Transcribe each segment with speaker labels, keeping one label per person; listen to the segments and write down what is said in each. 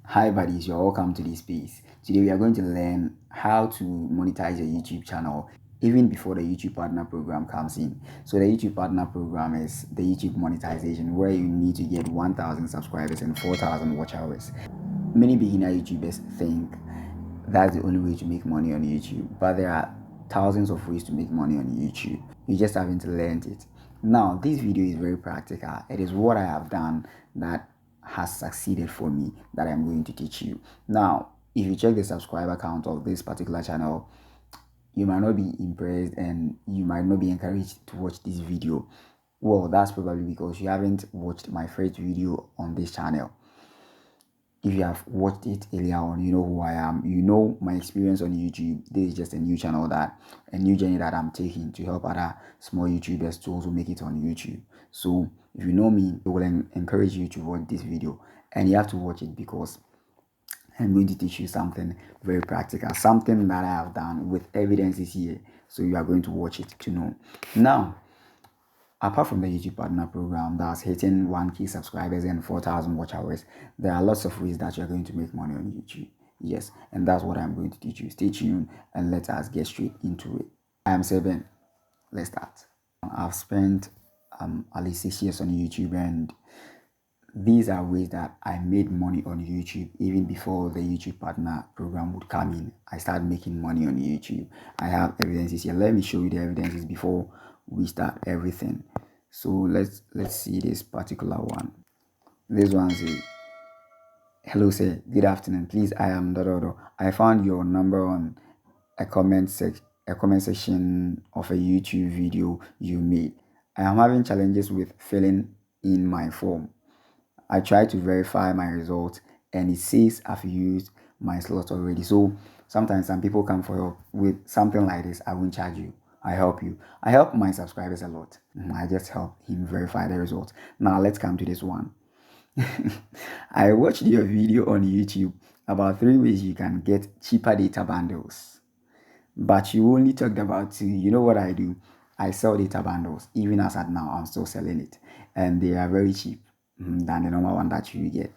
Speaker 1: Hi buddies, you're welcome to this space. Today we are going to learn how to monetize your YouTube channel even before the YouTube partner program comes in. So the YouTube partner program is the YouTube monetization where you need to get 1,000 subscribers and 4,000 watch hours. Many beginner YouTubers think that's the only way to make money on YouTube, but there are thousands of ways to make money on YouTube. You just haven't learned it. Now, this video is very practical. It is what I have done that has succeeded for me that I'm going to teach you. Now, if you check the subscriber count of this particular channel, you might not be impressed and you might not be encouraged to watch this video. Well, that's probably because you haven't watched my first video on this channel. If you have watched it earlier on, you know who I am, you know my experience on YouTube. This is just a new channel, that a new journey that I'm taking to help other small YouTubers to also make it on YouTube. So if you know me, I will encourage you to watch this video, and you have to watch it because I'm going to teach you something very practical, something that I have done with evidences here. So you are going to watch it to know. Now, apart from the YouTube partner program that's hitting 1K subscribers and 4,000 watch hours, there are lots of ways that you're going to make money on YouTube. Yes, and that's what I'm going to teach you. Stay tuned and let us get straight into it. I am Seven. Let's start. I've spent at least 6 years on YouTube, and these are ways that I made money on YouTube even before the YouTube partner program would come in. I started making money on YouTube. I have evidences here. Let me show you the evidences before we start everything. So let's see this particular one. This one says, hello sir, good afternoon. Please, I am I found your number on a comment section of a YouTube video you made. I am having challenges with filling in my form. I tried to verify my results and it says I've used my slot already. So sometimes some people come for help with something like this. I won't charge you. I help you. I help my subscribers a lot. I just help him verify the results. Now let's come to this one. I watched your video on YouTube about 3 ways you can get cheaper data bundles. But you only talked about 2. You know what I do? I sell data bundles. Even as at now, I'm still selling it. And they are very cheap than the normal one that you get.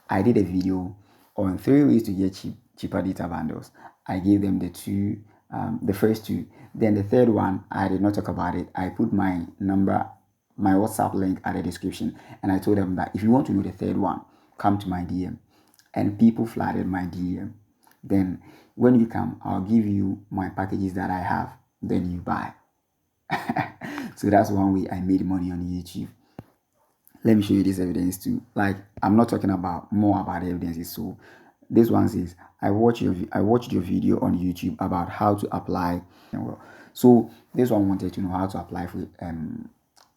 Speaker 1: I did a video on 3 ways to get cheaper data bundles. I gave them the first 2. Then the third one, I did not talk about it. I put my number, my WhatsApp link at the description. And I told them that if you want to know the third one, come to my DM. And people flooded my DM. Then when you come, I'll give you my packages that I have. Then you buy. So that's one way I made money on YouTube. Let me show you this evidence too. Like, I'm not talking about more about the evidences. So this one says, I watched your video on YouTube about how to apply. So this one wanted to know how to apply for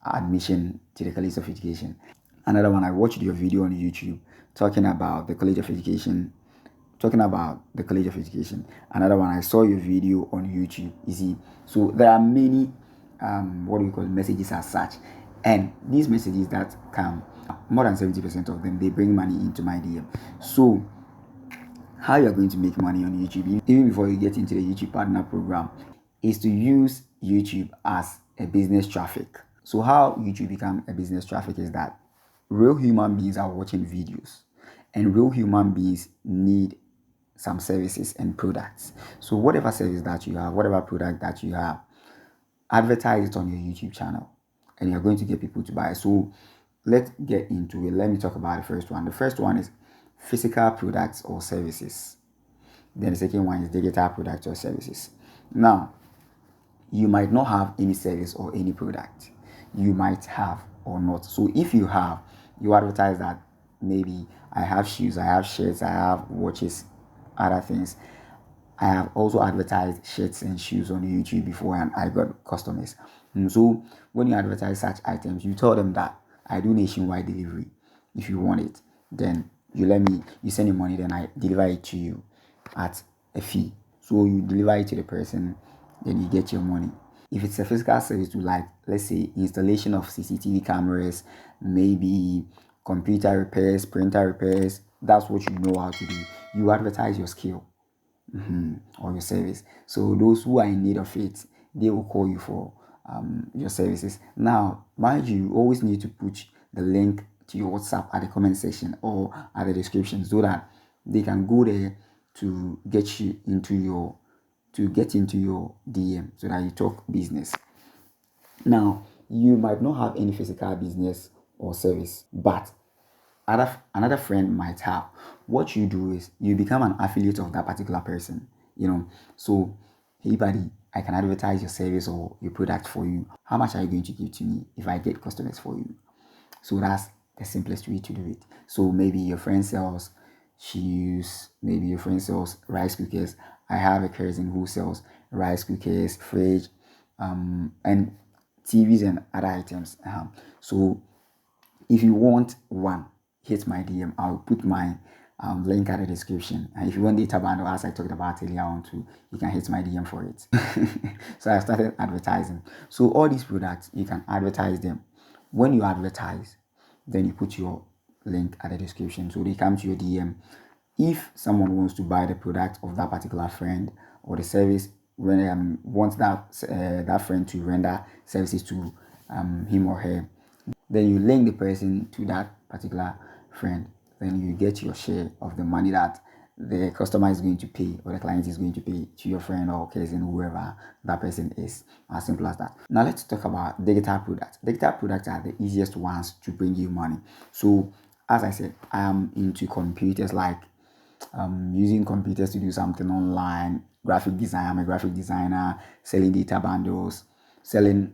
Speaker 1: admission to the College of Education. Another one, I watched your video on YouTube talking about the College of Education. Another one, I saw your video on YouTube. You see, so there are many messages as such, and these messages that come, more than 70% of them, they bring money into my DM. So how you're going to make money on YouTube, even before you get into the YouTube partner program, is to use YouTube as a business traffic. So how YouTube become a business traffic is that real human beings are watching videos, and real human beings need some services and products. So whatever service that you have, whatever product that you have, advertise it on your YouTube channel, and you're going to get people to buy. So let's get into it. Let me talk about the first one. The first one is physical products or services. Then the second one is digital products or services. Now, you might not have any service or any product. You might have or not. So if you have, you advertise that maybe I have shoes, I have shirts, I have watches, other things. I have also advertised shirts and shoes on YouTube before, and I got customers. So when you advertise such items, you tell them that I do nationwide delivery. If you want it, then you send me money, then I deliver it to you at a fee. So you deliver it to the person, then you get your money. If it's a physical service, to, like, let's say installation of CCTV cameras, maybe computer repairs, printer repairs, that's what you know how to do. You advertise your skill or your service. So those who are in need of it, they will call you for your services. Now, mind you always need to put the link to your WhatsApp at the comment section or at the description, so that they can go there to get into your DM so that you talk business. Now, you might not have any physical business or service, but another friend might have. What you do is you become an affiliate of that particular person. So, hey buddy, I can advertise your service or your product for you. How much are you going to give to me if I get customers for you? So that's the simplest way to do it. So maybe your friend sells shoes, maybe your friend sells rice cookers. I have a cousin who sells rice cookers, fridge, and TVs and other items. So if you want one, hit my DM. I'll put my link at the description. And if you want data bundle, as I talked about earlier on too, you can hit my DM for it. So I started advertising. So all these products, you can advertise them. When you advertise, then you put your link at the description. So they come to your DM. If someone wants to buy the product of that particular friend or the service, when wants that friend to render services to him or her, then you link the person to that particular friend. Then you get your share of the money that the customer is going to pay or the client is going to pay to your friend or cousin, whoever that person is. As simple as that. Now let's talk about digital products. Digital products are the easiest ones to bring you money. So as I said, I am into computers, like using computers to do something online, graphic design. I'm a graphic designer, selling data bundles, selling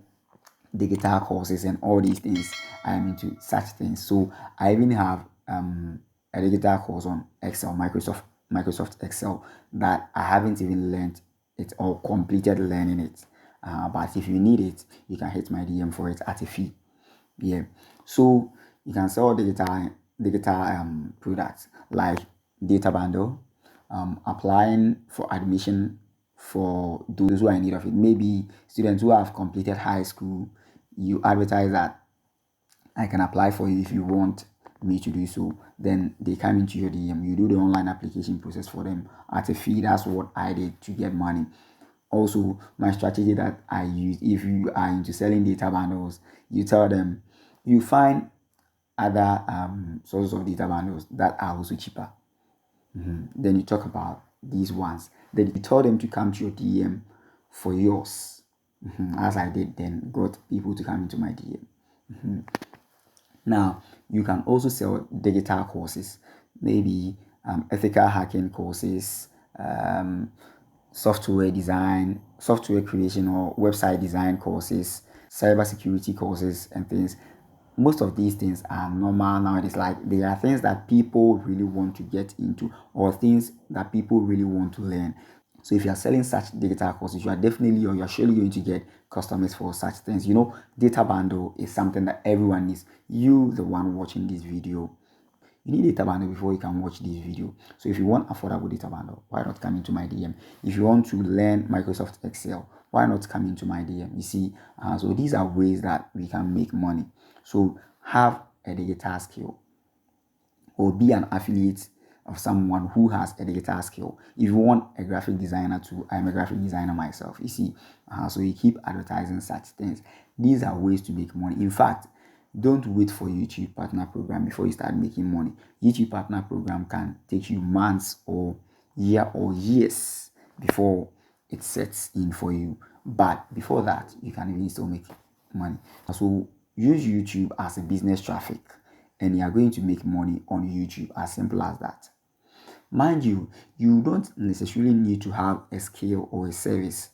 Speaker 1: digital courses and all these things. I am into such things. So I even have a digital course on Excel, Microsoft Excel, that I haven't even learned it or completed learning it. But if you need it, you can hit my DM for it at a fee. Yeah. So you can sell digital products like data bundle, applying for admission for those who are in need of it. Maybe students who have completed high school, you advertise that I can apply for you if you want me to do so. Then they come into your DM. You do the online application process for them at a fee. That's what I did to get money. Also, my strategy that I use, if you are into selling data bundles, you tell them you find other sources of data bundles that are also cheaper. Then you talk about these ones. Then you tell them to come to your DM for yours. As I did, then got people to come into my DM. Now, you can also sell digital courses, maybe ethical hacking courses, software design, software creation, or website design courses, cybersecurity courses, and things. Most of these things are normal nowadays. Like, they are things that people really want to get into, or things that people really want to learn. So if you are selling such digital courses, you are definitely, or you are surely going to get customers for such things. Data bundle is something that everyone needs. You, the one watching this video, you need data bundle before you can watch this video. So if you want affordable data bundle, why not come into my DM? If you want to learn Microsoft Excel, why not come into my DM? You see, so these are ways that we can make money. So have a digital skill, or be an affiliate of someone who has a digital skill. If you want a graphic designer too, I'm a graphic designer myself. You see, so you keep advertising such things. These are ways to make money. In fact, don't wait for YouTube partner program before you start making money. YouTube partner program can take you months or years before it sets in for you. But before that, you can even still make money. So use YouTube as a business traffic, and you are going to make money on YouTube. As simple as that. Mind you, you don't necessarily need to have a skill or a service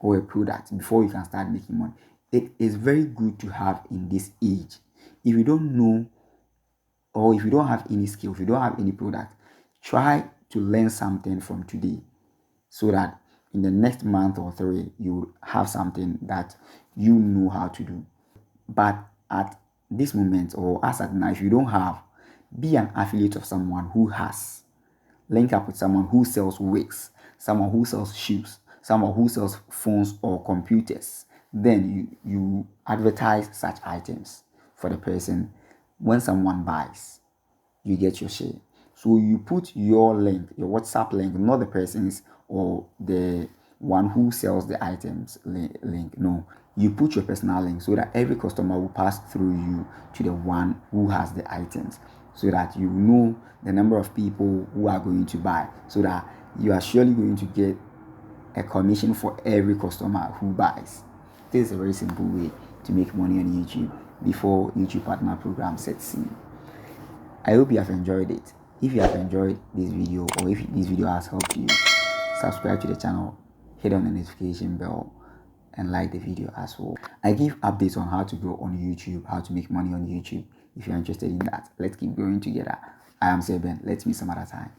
Speaker 1: or a product before you can start making money. It is very good to have in this age. If you don't know, or if you don't have any skill, if you don't have any product, try to learn something from today, so that in the next month or 3, you have something that you know how to do. But at this moment, or as at now, if you don't have, be an affiliate of someone who has. Link up with someone who sells wigs, someone who sells shoes, someone who sells phones or computers. Then you advertise such items for the person. When someone buys, you get your share. So you put your link, your WhatsApp link, not the person's or the one who sells the items link. No, you put your personal link so that every customer will pass through you to the one who has the items. so that you know the number of people who are going to buy, so that you are surely going to get a commission for every customer who buys. This is a very simple way to make money on YouTube before YouTube partner program sets in. I hope you have enjoyed it. If you have enjoyed this video, or if this video has helped you, subscribe to the channel, hit on the notification bell, and like the video as well. I give updates on how to grow on YouTube, how to make money on YouTube. If you're interested in that, let's keep growing together. I am Seben. Let's meet some other time.